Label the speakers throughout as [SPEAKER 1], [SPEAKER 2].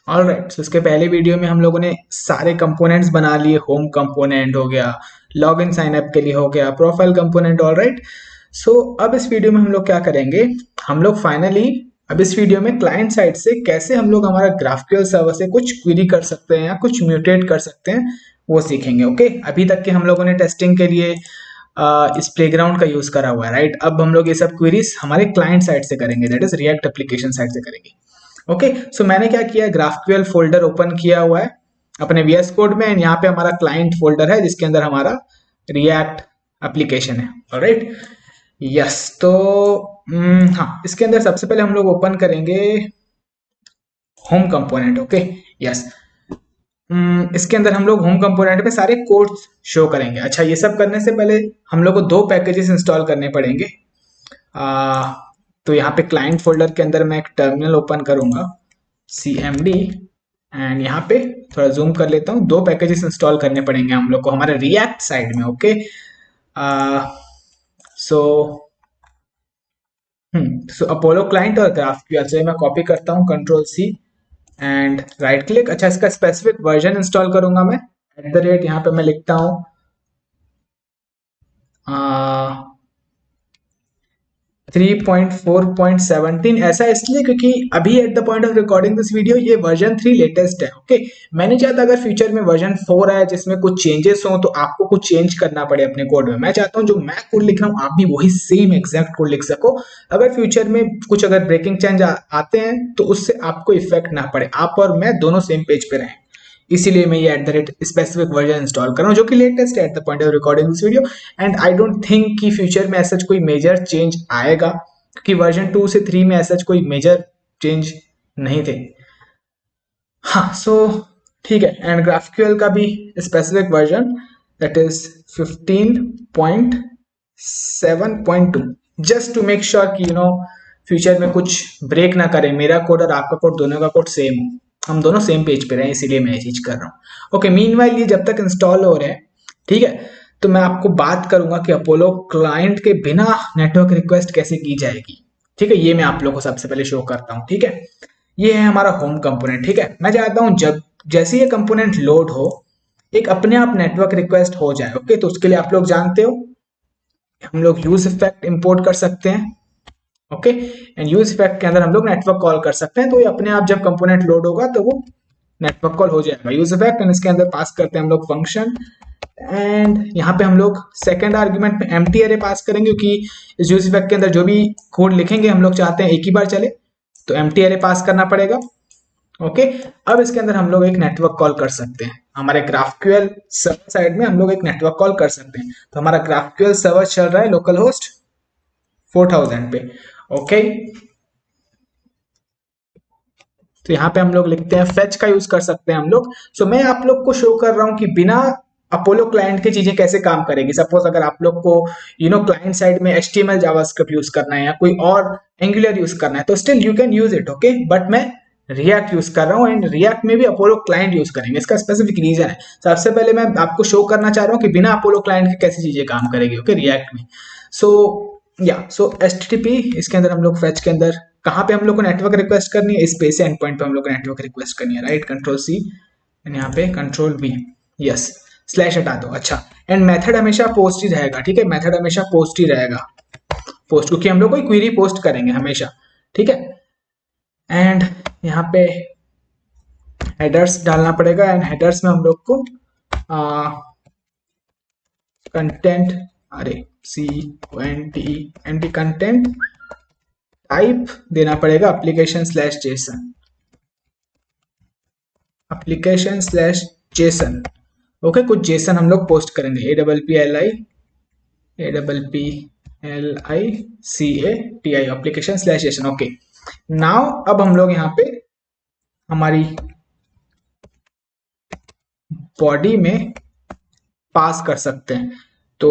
[SPEAKER 1] Alright, सो इसके पहले video में हम लोगों ने सारे कंपोनेंट्स बना लिए। होम कंपोनेंट हो गया, लॉगिन साइन अप के लिए हो गया, प्रोफाइल कंपोनेंट। ऑलराइट, सो अब इस वीडियो में हम लोग क्या करेंगे, हम लोग फाइनली अब इस वीडियो में क्लाइंट साइड से कैसे हम लोग हमारा ग्राफक्यूएल सर्वर से कुछ क्वेरी कर सकते हैं या कुछ म्यूटेट कर सकते हैं वो सीखेंगे। ओके, अभी तक के हम लोगों ने टेस्टिंग के लिए इस प्लेग्राउंड का यूज करा हुआ है। राइट, अब हम लोग ये सब क्वेरीज हमारे क्लाइंट साइड से करेंगे, that is react application side से करेंगे। ओके, सो मैंने क्या किया है, ग्राफक्यूएल फोल्डर ओपन किया हुआ है अपने वीएस कोड में, एंड यहाँ पे हमारा क्लाइंट फोल्डर है जिसके अंदर हमारा रिएक्ट एप्लीकेशन है। ऑलराइट, यस, तो हाँ, इसके अंदर सबसे पहले हम लोग ओपन करेंगे होम कंपोनेंट। ओके, यस, इसके अंदर हम लोग होम कंपोनेंट में सारे कोड्स शो करेंगे। अच्छा, ये सब करने से पहले हम लोग को दो पैकेजेस इंस्टॉल करने पड़ेंगे। तो यहाँ पे क्लाइंट फोल्डर के अंदर मैं एक टर्मिनल ओपन करूंगा, cmd, एंड यहाँ पे थोड़ा जूम कर लेता हूँ। दो पैकेजेस इंस्टॉल करने पड़ेंगे हम लोग को हमारे रिएक्ट साइड में। ओके, सो अपोलो क्लाइंट और ग्राफक्यूएल से मैं कॉपी करता हूँ, Ctrl+C एंड राइट क्लिक। अच्छा, इसका स्पेसिफिक वर्जन इंस्टॉल करूंगा मैं, @ यहाँ पे मैं लिखता हूँ 3.4.17। ऐसा इसलिए क्योंकि अभी at the point of recording this video ये वर्जन 3 लेटेस्ट है। ओके, मैं नहीं चाहता अगर फ्यूचर में वर्जन 4 आए जिसमें कुछ चेंजेस हो तो आपको कुछ चेंज करना पड़े अपने कोड में। मैं चाहता हूं जो मैं कोड लिख रहा हूं आप भी वही सेम एग्जैक्ट कोड लिख सको। अगर फ्यूचर में कुछ अगर ब्रेकिंग चेंज आते हैं तो उससे आपको इफेक्ट ना पड़े, आप और मैं दोनों सेम पेज पे रहें। इसीलिए मैं ये स्पेसिफिक वर्जन इंस्टॉल कर रहा हूँ जो कि लेटेस्ट है at the point of recording this video. And I don't think कि फ्यूचर में ऐसा कोई मेजर चेंज आएगा, क्योंकि वर्जन 2 से 3 में ऐसा कोई मेजर चेंज नहीं थे। हाँ, सो ठीक है, एंड ग्राफक्यूएल का भी specific version that is 15.7.2, just to make sure कि फ्यूचर में कुछ ब्रेक ना करे, मेरा कोड और आपका कोड दोनों का कोड सेम हो, हम दोनों सेम पेज पे रहे, इसीलिए मैं ये चीज कर रहा हूँ। ओके, मीनवाइल ये जब तक इंस्टॉल हो रहे हैं, ठीक है, तो मैं आपको बात करूंगा कि अपोलो क्लाइंट के बिना नेटवर्क रिक्वेस्ट कैसे की जाएगी। ठीक है, ये मैं आप लोगों को सबसे पहले शो करता हूँ। ठीक है, ये है हमारा होम कंपोनेंट। ठीक है, मैं चाहता हूँ जब जैसे ये कंपोनेंट लोड हो एक अपने आप नेटवर्क रिक्वेस्ट हो जाए। ओके, तो उसके लिए आप लोग जानते हो हम लोग यूज इफेक्ट इंपोर्ट कर सकते हैं। ओके, एंड यूज इफेक्ट के अंदर हम लोग नेटवर्क कॉल कर सकते हैं, तो ये अपने आप जब कंपोनेंट लोड होगा तो वो नेटवर्क कॉल हो जाएगा यूज इफेक्ट। एंड इसके अंदर पास करते हैं हम लोग फंक्शन, एंड यहाँ पे हम लोग सेकंड आर्गुमेंट में एम्प्टी अरे पास करेंगे, क्योंकि इस यूज इफेक्ट के अंदर जो भी कोड लिखेंगे हम लोग चाहते हैं एक ही बार चले, तो एम्प्टी अरे पास करना पड़ेगा। ओके, अब इसके अंदर हम लोग एक नेटवर्क कॉल कर सकते हैं, हमारे ग्राफक्यूएल सर्वर साइड में हम लोग एक नेटवर्क कॉल कर सकते हैं। तो हमारा ग्राफक्यूएल सर्वर चल रहा है लोकल होस्ट 4000 पे। ओके, तो यहाँ पे हम लोग लिखते हैं फेच का यूज कर सकते हैं हम लोग। सो मैं आप लोग को शो कर रहा हूँ कि बिना अपोलो क्लाइंट की चीजें कैसे काम करेगी। सपोज अगर आप लोग को क्लाइंट साइड में HTML जावास्क्रिप्ट यूज करना है या कोई और एंगुलर यूज करना है तो still you can use it. Okay, but मैं रिएक्ट यूज कर रहा हूँ एंड रिएक्ट में भी अपोलो क्लाइंट यूज करेंगे। इसका स्पेसिफिक रीजन है, सबसे पहले मैं आपको शो करना चाह रहा हूँ कि बिना अपोलो क्लाइंट के कैसी चीजें काम करेगी। ओके, रिएक्ट में। सो HTTP इसके अंदर हम लोग फेच के अंदर कहाँ पे हम लोग को नेटवर्क रिक्वेस्ट करनी है, इस पे से एंड पॉइंट पे हम लोग को नेटवर्क रिक्वेस्ट करनी है। राइट, Ctrl+C एंड यहाँ पे Ctrl+V, यस, स्लैश हटा दो। अच्छा, एंड मेथड हमेशा पोस्ट ही रहेगा। ठीक है, मेथड हमेशा पोस्ट ही रहेगा, पोस्ट, क्योंकि हम लोग कोई क्वेरी पोस्ट करेंगे हमेशा। ठीक है, एंड यहाँ पे हेडर्स डालना पड़ेगा, एंड हेडर्स में हम लोग को कंटेंट, अरे CONTENT कंटेंट टाइप देना पड़ेगा application/json। ओके, कुछ जेसन हम लोग पोस्ट करेंगे, APPLICATI application/json। ओके, नाउ अब हम लोग यहाँ पे हमारी बॉडी में पास कर सकते हैं। तो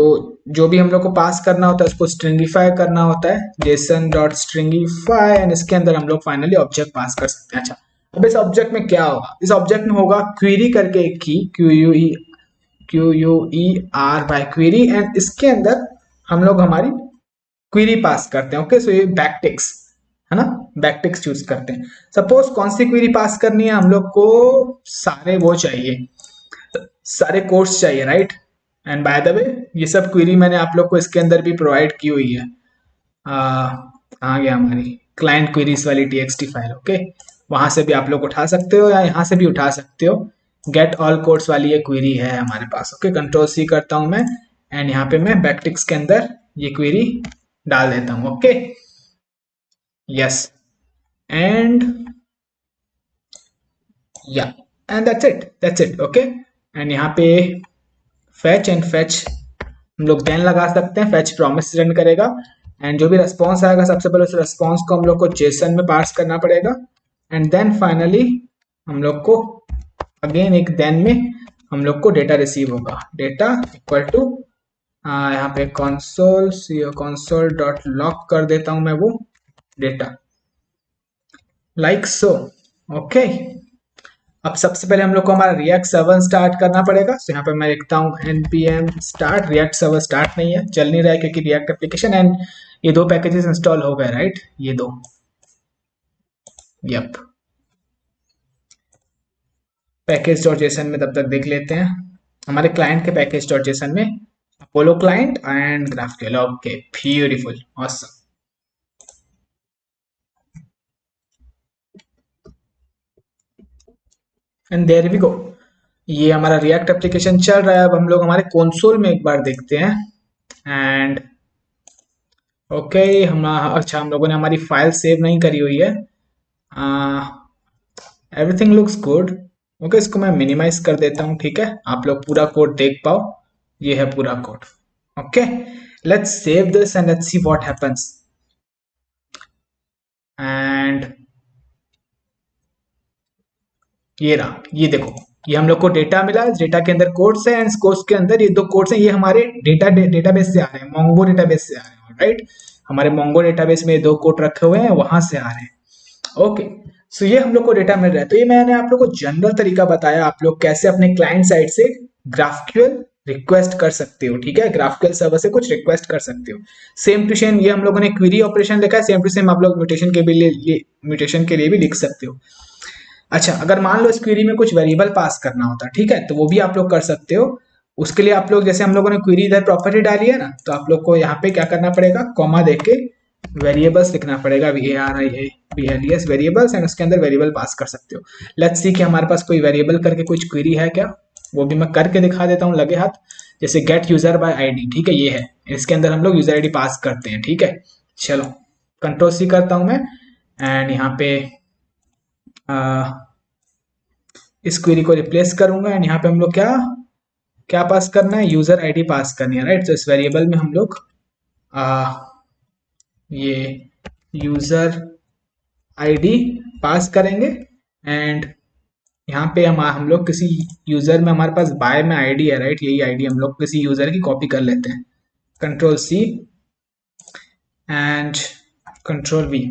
[SPEAKER 1] जो भी हम लोग को पास करना होता है उसको स्ट्रिंगिफाई करना होता है, JSON.stringify, एंड इसके अंदर हम लोग फाइनली ऑब्जेक्ट पास कर सकते हैं। अच्छा, अब इस ऑब्जेक्ट में क्या होगा, इस ऑब्जेक्ट में होगा क्वेरी करके एक की, QUERY क्वेरी, एंड इसके अंदर हम लोग हमारी क्वेरी पास करते हैं। ओके, सो ये बैकटिक्स है ना, बैकटिक्स चूज करते हैं। सपोज कौन सी क्वेरी पास करनी है, हम लोग को सारे वो चाहिए, सारे कोर्स चाहिए, right. And by the way ये सब क्वेरी मैंने आप लोग को इसके अंदर भी प्रोवाइड की हुई है। आ गया हमारी क्लाइंट क्वेरीज वाली txt फाइल, ओके। वहां से भी आप लोग उठा सकते हो या यहाँ से भी उठा सकते हो। गेट ऑल कोड्स वाली ये क्वेरी है हमारे पास, ओके। कंट्रोल सी करता हूं मैं एंड यहाँ पे मैं बैकटिक्स के अंदर ये क्वेरी डाल देता हूं, ओके। यस एंड या and that's it okay. And यहाँ पे फेच एंड फेच हम लोग देन लगा सकते हैं, फेच प्रॉमिस रन करेगा एंड जो भी रेस्पॉन्स आएगा सबसे पहले उस रेस्पॉन्स को हम लोग को जेसन में पास करना पड़ेगा एंड देन फाइनली हम लोग को अगेन एक देन में हम लोग को डेटा रिसीव होगा। डेटा इक्वल टू यहाँ पे console डॉट लॉग कर देता हूं मैं वो डेटा, लाइक सो, ओके। अब सबसे पहले हम लोग को हमारा रिएक्ट सर्वर स्टार्ट करना पड़ेगा। तो यहाँ पे मैं लिखता हूँ npm start, react server start नहीं है, चल नहीं रहा है क्योंकि रिएक्ट एप्लीकेशन एंड ये दो पैकेजेस इंस्टॉल हो गए, राइट, ये दो, यप। पैकेज डॉट जेसन में तब तक देख लेते हैं हमारे क्लाइंट के पैकेज डॉट जेसन में Apollo client and GraphQL, okay, beautiful, awesome. And there we go, ये हमारा रिएक्ट एप्लीकेशन चल रहा है। अब हम लोग हमारे कंसोल में एक बार देखते हैं एंड ओके अच्छा हम लोगों ने हमारी फाइल सेव नहीं करी हुई है। Everything looks good, okay. इसको मैं मिनिमाइज कर देता हूँ, ठीक है, आप लोग पूरा कोड देख पाओ। ये है पूरा code, okay. Let's save this and let's see what happens. And ये रहा, ये देखो, ये हम लोग को डेटा मिला, डेटा के अंदर कोड्स है एंड कोड्स के अंदर ये दो कोड्स हैं, ये हमारे डेटाबेस से आ रहे हैं, मोंगो डेटाबेस से आ रहे हैं, राइट। हमारे मोंगो डेटाबेस में दो कोड रखे हुए हैं, वहां से आ रहे हैं, ओके। सो ये हम लोग को डेटा मिल रहा है। तो ये मैंने आप लोग को जनरल तरीका बताया, आप लोग कैसे अपने क्लाइंट साइड से ग्राफक्यूएल रिक्वेस्ट कर सकते हो, ठीक है, ग्राफक्यूएल सर्वर से कुछ रिक्वेस्ट कर सकते हो। सेम टू सेम ये हम लोगों ने क्वेरी ऑपरेशन देखा है, सेम टू सेम आप लोग म्यूटेशन के लिए भी लिख सकते हो। अच्छा, अगर मान लो इस क्वेरी में कुछ वेरिएबल पास करना होता, ठीक है, तो वो भी आप लोग कर सकते हो। उसके लिए आप लोग जैसे हम लोगों ने क्वेरी इधर प्रॉपर्टी डाली है ना, तो आप लोग को यहाँ पे क्या करना पड़ेगा, कॉमा देके वेरिएबल्स लिखना पड़ेगा, VARIABLES वेरिएबल्स, एंड उसके अंदर वेरिएबल पास कर सकते हो। लेट्स सी कि हमारे पास कोई वेरिएबल करके कुछ क्वेरी है क्या, वो भी मैं करके दिखा देता हूँ लगे हाथ। जैसे गेट यूजर बाय आईडी, ठीक है, ये है, इसके अंदर हम लोग यूजर आईडी पास करते हैं, ठीक है। चलो कंट्रोल सी करता हूँ मैं एंड यहाँ पे इस क्वेरी को रिप्लेस करूंगा एंड यहाँ पे हम लोग क्या पास करना है, यूजर आईडी पास करनी है, राइट। तो इस वेरिएबल में हम लोग ये यूजर आईडी पास करेंगे एंड यहाँ पे हम लोग किसी यूजर में, हमारे पास बाय में आईडी है, राइट, यही आईडी हम लोग किसी यूजर की कॉपी कर लेते हैं। Control C and control V,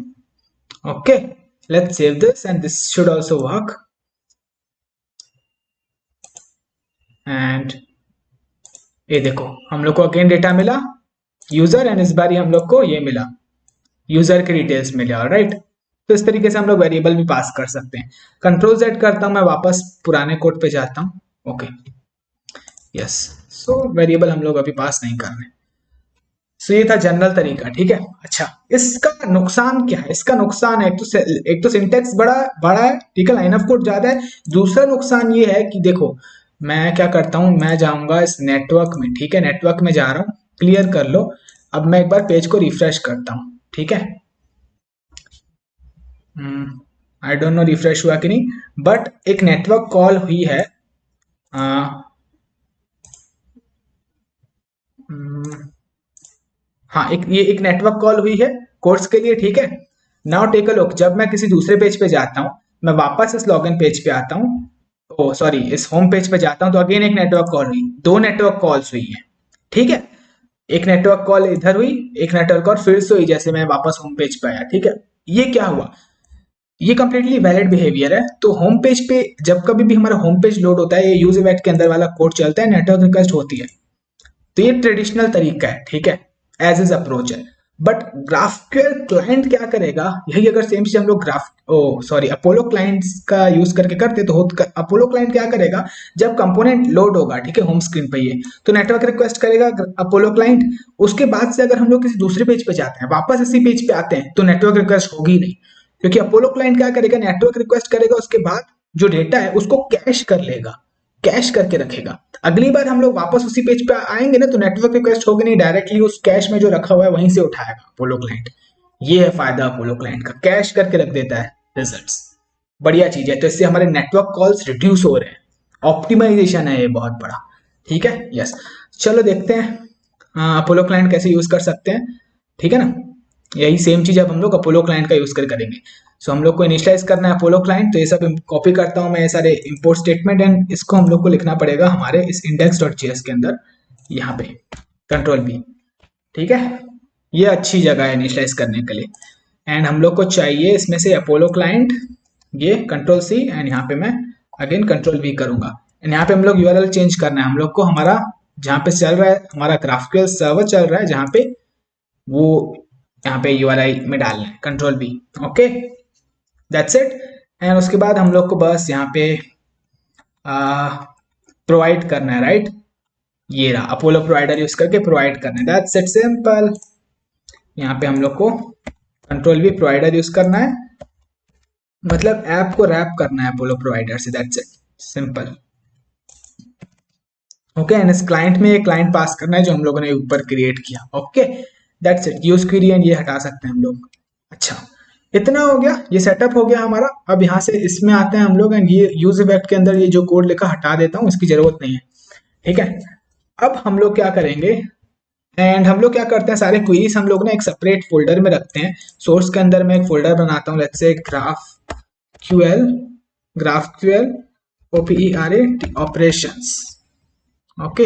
[SPEAKER 1] okay. Let's save this and this should also work. And ये देखो हम लोग को अगेन डेटा मिला यूजर एंड इस बार हम लोग को ये मिला, यूजर के डिटेल्स मिले, राइट। तो इस तरीके से हम लोग वेरिएबल भी पास कर सकते हैं। कंट्रोल Z करता हूं मैं, वापस पुराने कोड पे जाता हूं, ओके, यस। सो वेरिएबल हम लोग अभी पास नहीं करने। सो ये था जनरल तरीका, ठीक है। अच्छा, इसका नुकसान क्या है, इसका नुकसान है एक तो सिंटेक्स बड़ा है, ठीक है, लाइन ऑफ कोड ज्यादा है। दूसरा नुकसान ये है कि देखो मैं क्या करता हूं, मैं जाऊंगा इस नेटवर्क में, ठीक है, नेटवर्क में जा रहा हूं, क्लियर कर लो। अब मैं एक बार पेज को रिफ्रेश करता हूं, ठीक है, आई डोंट नो रिफ्रेश हुआ कि नहीं, बट एक नेटवर्क कॉल हुई है, हाँ, ये एक नेटवर्क कॉल हुई है कोर्स के लिए, ठीक है। नाउ टेक अ लुक, जब मैं किसी दूसरे पेज पे जाता हूँ, मैं वापस इस लॉगिन पेज पे आता हूँ, ओ सॉरी, इस होम पेज पे जाता हूँ, तो अगेन एक नेटवर्क कॉल हुई, दो नेटवर्क कॉल्स हुई है, ठीक है। एक नेटवर्क कॉल इधर हुई, एक नेटवर्क कॉल फिर से हुई, जैसे मैं वापस होम पेज पे आया, ठीक है। ये क्या हुआ, ये कंप्लीटली वैलिड बिहेवियर है। तो होम पेज पे जब कभी भी हमारा होम पेज लोड होता है, ये यूज इवेंट के अंदर वाला कोड चलता है, नेटवर्क रिक्वेस्ट होती है। तो ये ट्रेडिशनल तरीका है, ठीक है, एज इज अप्रोच है। बट ग्राफक्यूएल क्लाइंट क्या करेगा, यही अगर सेम चीज हम लोग अपोलो क्लाइंट्स का यूज करके करते तो अपोलो क्लाइंट क्या करेगा, जब कंपोनेंट लोड होगा, ठीक है, होम स्क्रीन पे ये तो नेटवर्क रिक्वेस्ट करेगा अपोलो क्लाइंट। उसके बाद से अगर हम लोग किसी दूसरे पेज पे जाते हैं, वापस इसी पेज पे आते हैं, तो नेटवर्क रिक्वेस्ट होगी नहीं, क्योंकि अपोलो क्लाइंट क्या करेगा, नेटवर्क रिक्वेस्ट करेगा, उसके बाद जो डेटा है उसको कैश कर लेगा, कैश करके रखेगा। अगली बार हम लोग वापस उसी पेज पे आएंगे ना, तो नेटवर्क रिक्वेस्ट होगी नहीं, डायरेक्टली उस कैश में जो रखा हुआ है वहीं से उठाएगा अपोलो क्लाइंट। ये है फायदा अपोलो क्लाइंट का, कैश करके रख देता है रिजल्ट्स। बढ़िया चीज है, तो इससे हमारे नेटवर्क कॉल्स रिड्यूस हो रहे हैं, ऑप्टिमाइजेशन है ये बहुत बड़ा। ठीक है, यस। चलो देखते हैं अपोलो क्लाइंट कैसे यूज कर सकते हैं, ठीक है ना। यही सेम चीज अब हम लोग अपोलो क्लाइंट का यूज कर करेंगे। सो हम लोग को इनिशियलाइज करना है अपोलो क्लाइंट, तो ये सब कॉपी करता हूँ मैं, ये सारे इंपोर्ट स्टेटमेंट, एंड इसको हम लोग को लिखना पड़ेगा हमारे इस index.js के अंदर, यहाँ पे कंट्रोल बी। ठीक है, ये अच्छी जगह है इनिशियलाइज करने के लिए। एंड हम लोग को चाहिए इसमें से अपोलो क्लाइंट, ये कंट्रोल सी, एंड यहाँ पे मैं अगेन कंट्रोल वी करूंगा। एंड यहाँ पे हम लोग यूआरएल चेंज करना है हम लोग को, हमारा जहाँ पे चल रहा है हमारा ग्राफक्यूएल सर्वर चल रहा है जहाँ पे, वो यहाँ पे यूआरआई में डालना है, control B. Okay, that's it. And उसके बाद हम लोग को बस यहाँ पे प्रोवाइड करना है, राइट, ये रहा अपोलो प्रोवाइडर यूज करके प्रोवाइड करना है, दैट्स इट, सिंपल। यहाँ पे हम लोग को कंट्रोल बी प्रोवाइडर यूज करना है, मतलब ऐप को रैप करना है अपोलो प्रोवाइडर से, that's it, simple. Okay, and इस क्लाइंट में ये क्लाइंट पास करना है जो हम लोगों ने ऊपर क्रिएट किया। Okay, that's it, use query, and ये हटा सकते हैं हम लोग। अच्छा, इतना हो गया, ये सेटअप हो गया हमारा। अब यहाँ से इसमें आते हैं हम लोग, एंड ये यूज इफेक्ट के अंदर ये जो कोड लिखा हटा देता हूँ, इसकी जरूरत नहीं है। ठीक है, अब हम लोग क्या करेंगे, एंड हम लोग क्या करते हैं, सारे क्वेरीज हम लोग ना एक सेपरेट फोल्डर में रखते हैं। सोर्स के अंदर मैं एक फोल्डर बनाता हूँ, लेट्स से ग्राफ क्यूएल ओपीईआरए ऑपरेशंस। ओके,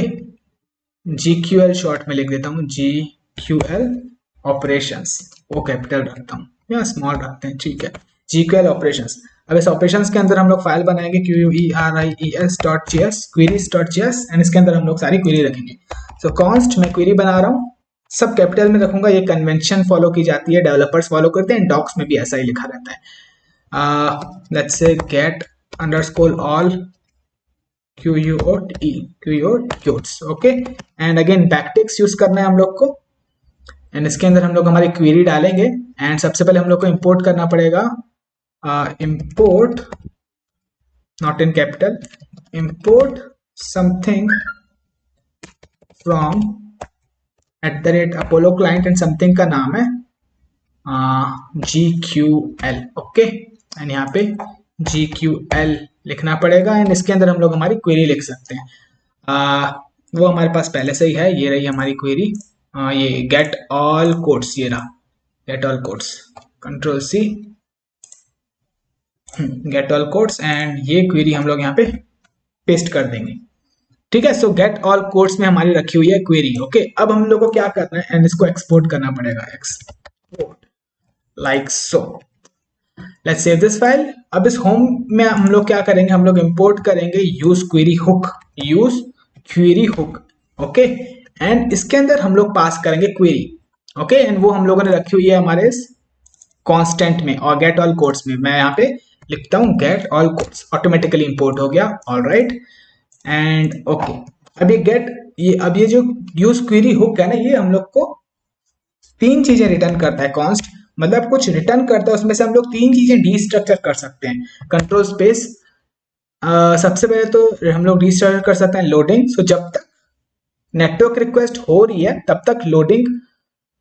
[SPEAKER 1] GQL शॉर्ट में लिख देता हूँ, GQL ऑपरेशंस, वो कैपिटल रखता हूँ या स्मॉल रखते हैं, ठीक है, GQL ऑपरेशंस। अब इस ऑपरेशंस के अंदर हम लोग फाइल बनाएंगे queries.js, queries.js, एंड इसके अंदर हम लोग सारी क्वेरी रखेंगे। सो कॉन्स्ट मैं क्वेरी बना रहा हूँ, सब कैपिटल में रखूंगा, ये कन्वेंशन फॉलो की जाती है, डेवलपर्स फॉलो करते हैं, डॉक्स में भी ऐसा ही लिखा रहता है। Let's say get underscore all QUOTE, okay, and again backticks use करना है हम लोग को, एंड इसके अंदर हम लोग हमारी क्वेरी डालेंगे। एंड सबसे पहले हम लोग को इंपोर्ट करना पड़ेगा, import not in capital, import something from @Apollo client, and something का नाम है GQL। ओके, एंड यहाँ पे GQL लिखना पड़ेगा, एंड इसके अंदर हम लोग हमारी क्वेरी लिख सकते हैं। वो हमारे पास पहले से ही है, ये रही हमारी क्वेरी, ये गेट ऑल कोड्स, ये रहा get all codes, control C, get all codes, and ये क्वेरी हम लोग यहाँ पे पेस्ट कर देंगे। ठीक है, सो गेट ऑल कोड्स में हमारी रखी हुई है क्वेरी। ओके, अब हम लोग को क्या करना है, एंड इसको एक्सपोर्ट करना पड़ेगा, export like so. Let's save this file. अब इस होम में हम लोग क्या करेंगे, हम लोग इंपोर्ट करेंगे use query hook, okay, and इसके अंदर हम लोग पास करेंगे क्वेरी। ओके, एंड वो हम लोगों ने रखी हुई है हमारे इस कांस्टेंट में और गेट ऑल कोड्स में। मैं यहाँ पे लिखता हूँ gate all codes, automatically import हो गया, ऑलराइट, एंड ओके। अब ये जो यूज क्वेरी हुक है ना, ये हम लोग को तीन चीजें रिटर्न करता है। कॉन्स्ट मतलब कुछ रिटर्न करता है, उसमें से हम लोग तीन चीजें डीस्ट्रक्चर कर सकते हैं, कंट्रोल स्पेस। सबसे पहले तो हम लोग डीस्ट्रक्चर कर सकते हैं लोडिंग। सो जब तक नेटवर्क रिक्वेस्ट हो रही है तब तक लोडिंग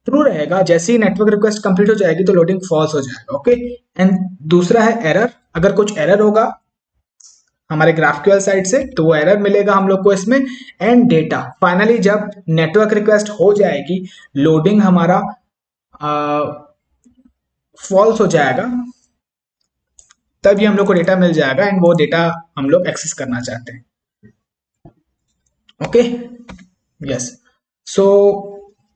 [SPEAKER 1] ट्रू रहेगा, जैसे ही नेटवर्क रिक्वेस्ट कंप्लीट हो जाएगी तो लोडिंग फॉल्स हो जाएगा। ओके, एंड दूसरा है एरर, अगर कुछ एरर होगा हमारे ग्राफक्यूएल साइड से तो वो एरर मिलेगा हम लोग को इसमें। एंड डेटा, फाइनली जब नेटवर्क रिक्वेस्ट हो जाएगी, लोडिंग हमारा फॉल्स हो जाएगा, तभी हम लोग को डेटा मिल जाएगा, एंड वो डेटा हम लोग एक्सेस करना चाहते हैं। Okay, yes. सो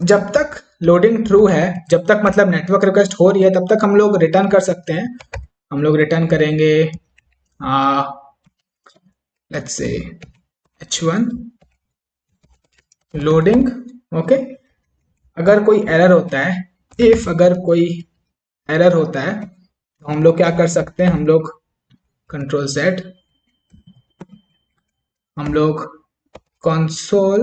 [SPEAKER 1] जब तक लोडिंग ट्रू है, जब तक मतलब नेटवर्क रिक्वेस्ट हो रही है, तब तक हम लोग रिटर्न कर सकते हैं। हम लोग रिटर्न करेंगे let's say h1 loading. Okay, अगर कोई एरर होता है इफ अगर कोई एरर होता है तो हम लोग क्या कर सकते हैं, हम लोग कंट्रोल Z, हम लोग कंसोल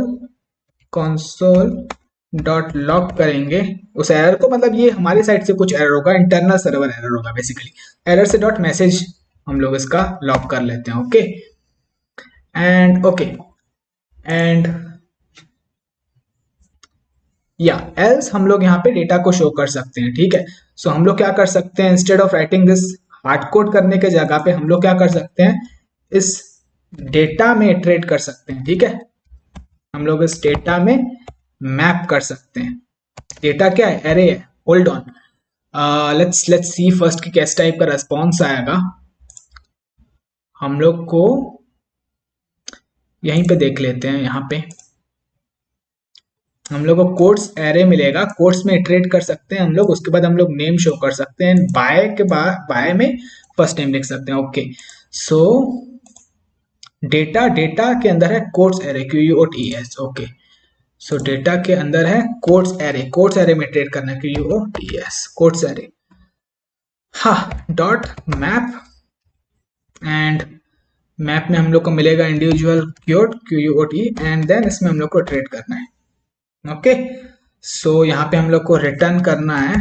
[SPEAKER 1] कंसोल डॉट लॉग करेंगे उस एरर को, मतलब ये हमारी साइड से कुछ एरर होगा, इंटरनल सर्वर एरर होगा बेसिकली, एरर से डॉट मैसेज हम लोग इसका लॉग कर लेते हैं। ओके एंड या एल्स हम लोग यहाँ पे डेटा को शो कर सकते हैं, ठीक है। सो हम लोग क्या कर सकते हैं, instead of writing this hard code करने के जगह पे हम लोग क्या कर सकते हैं, इस डेटा में इटरेट कर सकते हैं, ठीक है। हम लोग इस डेटा में मैप कर सकते हैं। डेटा क्या है, एरे है। Hold on, let's see first कि किस टाइप का रेस्पॉन्स आएगा। हम लोग को यहीं पे देख लेते हैं, यहाँ पे हम लोग को कोट्स एरे मिलेगा, कोट्स में इटरेट कर सकते हैं हम लोग, उसके बाद हम लोग नेम शो कर सकते हैं, बाय के बाद बाय में फर्स्ट नेम लिख सकते हैं। ओके सो डेटा के अंदर है quotes array, QUOTES। Okay so data के अंदर है कोट्स एरे में इटरेट करना है, QUOTES कोट्स एरे। हाँ डॉट मैप, एंड मैप में हम लोग को मिलेगा individual quote QUOT, and then इसमें हम लोग को इटरेट करना है। ओके सो यहाँ पे हम लोग को रिटर्न करना है,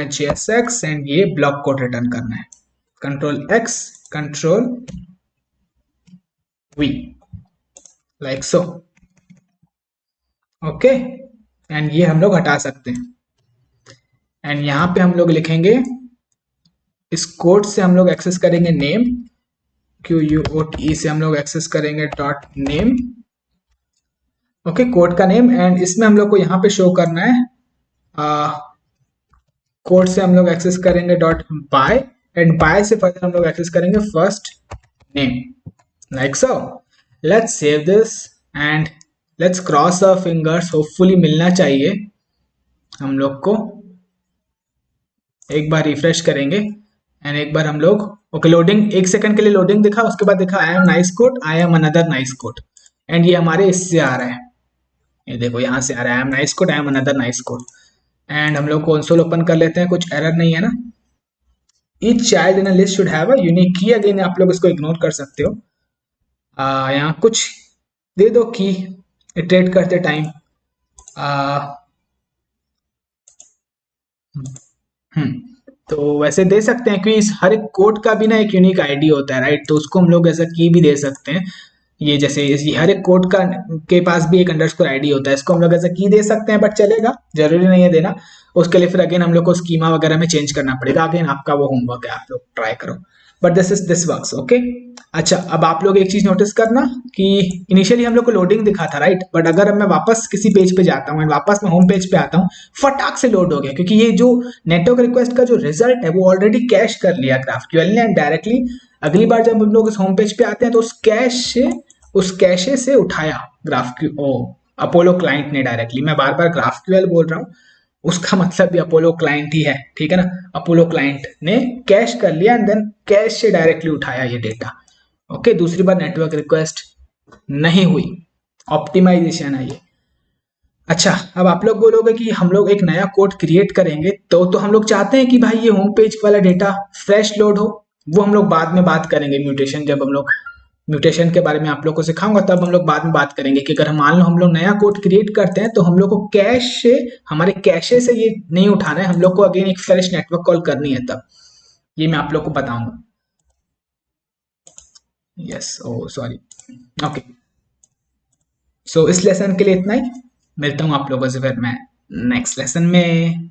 [SPEAKER 1] JSX, एंड ये ब्लॉक कोड रिटर्न करना है, control X control V like so. Okay and ये हम लोग हटा सकते हैं, एंड यहाँ पे हम लोग लिखेंगे, इस कोड से हम लोग एक्सेस करेंगे नेम, QUOT से हम लोग एक्सेस करेंगे डॉट नेम। ओके कोड का नेम, एंड इसमें हम लोग को यहाँ पे शो करना है, कोड से हम लोग एक्सेस करेंगे डॉट बाय, एंड बाय से फर्दर हम लोग एक्सेस करेंगे first name like so. Let's save this and let's cross our fingers, hopefully मिलना चाहिए हम लोग को। एक बार रिफ्रेश करेंगे एंड एक बार हम लोग, ओके लोडिंग, एक सेकंड के लिए लोडिंग दिखा, उसके बाद दिखा I am nice code, I am another nice code, and ये हमारे इससे आ रहा है, ये देखो यहाँ से आ रहा है, I am nice code, I am another nice code. And हम लोग कंसोल ओपन कर लेते हैं, कुछ एरर नहीं है ना। Each child in a list should have a unique की, अगेन आप लोग इसको इग्नोर कर सकते हो, यहाँ कुछ दे दो की इटरेट करते टाइम। तो वैसे दे सकते हैं कि इस हर एक कोड का भी ना एक यूनिक आईडी होता है, राइट, तो उसको हम लोग ऐसा की भी दे सकते हैं। ये जैसे हर एक कोड का के पास भी एक अंडरस्कोर आईडी होता है, इसको हम लोग ऐसा की दे सकते हैं, बट चलेगा, जरूरी नहीं है देना। उसके लिए फिर अगेन हम लोग को स्कीमा वगैरह में चेंज करना पड़ेगा, अगेन आपका वो होमवर्क है, आप लोग ट्राई करो, बट दिस वर्क्स। ओके अच्छा अब आप लोग एक चीज नोटिस करना कि इनिशियली हम लोग को लोडिंग दिखा था, राइट, बट अगर मैं वापस किसी पेज पे जाता हूँ, वापस मैं होम पेज पे आता हूँ, फटाक से लोड हो गया, क्योंकि ये जो नेटवर्क रिक्वेस्ट का जो रिजल्ट है वो ऑलरेडी कैश कर लिया GraphQL ने, एंड डायरेक्टली अगली बार जब हम लोग इस होम पेज पे आते हैं तो उस कैशे से उठाया अपोलो क्लाइंट ने डायरेक्टली, मैं बार बार GraphQL बोल रहा हूँ, उसका मतलब भी अपोलो क्लाइंट ही है, ठीक है ना। अपोलो क्लाइंट ने कैश कर लिया एंड देन कैश से डायरेक्टली उठाया ये डेटा। ओके दूसरी बार नेटवर्क रिक्वेस्ट नहीं हुई, ऑप्टिमाइजेशन है ये। अच्छा अब आप लोग बोलोगे कि हम लोग एक नया कोड क्रिएट करेंगे तो हम लोग चाहते हैं कि भाई ये होम पेज वाला डेटा फ्रेश लोड हो, वो हम लोग बाद में बात करेंगे, म्यूटेशन, जब हम लोग म्यूटेशन के बारे में आप लोग को सिखाऊंगा तब हम लोग बाद में बात करेंगे कि अगर मान लो हम लोग नया कोड क्रिएट करते हैं तो हम लोग को कैश से, हमारे कैशे से ये नहीं उठाना है, हम लोग को अगेन एक फ्रेश नेटवर्क कॉल करनी है, तब ये मैं आप लोग को बताऊंगा। यस ओ सॉरी। ओके सो इस लेसन के लिए इतना ही, मिलता हूँ आप लोगों से फिर मैं नेक्स्ट लेसन में।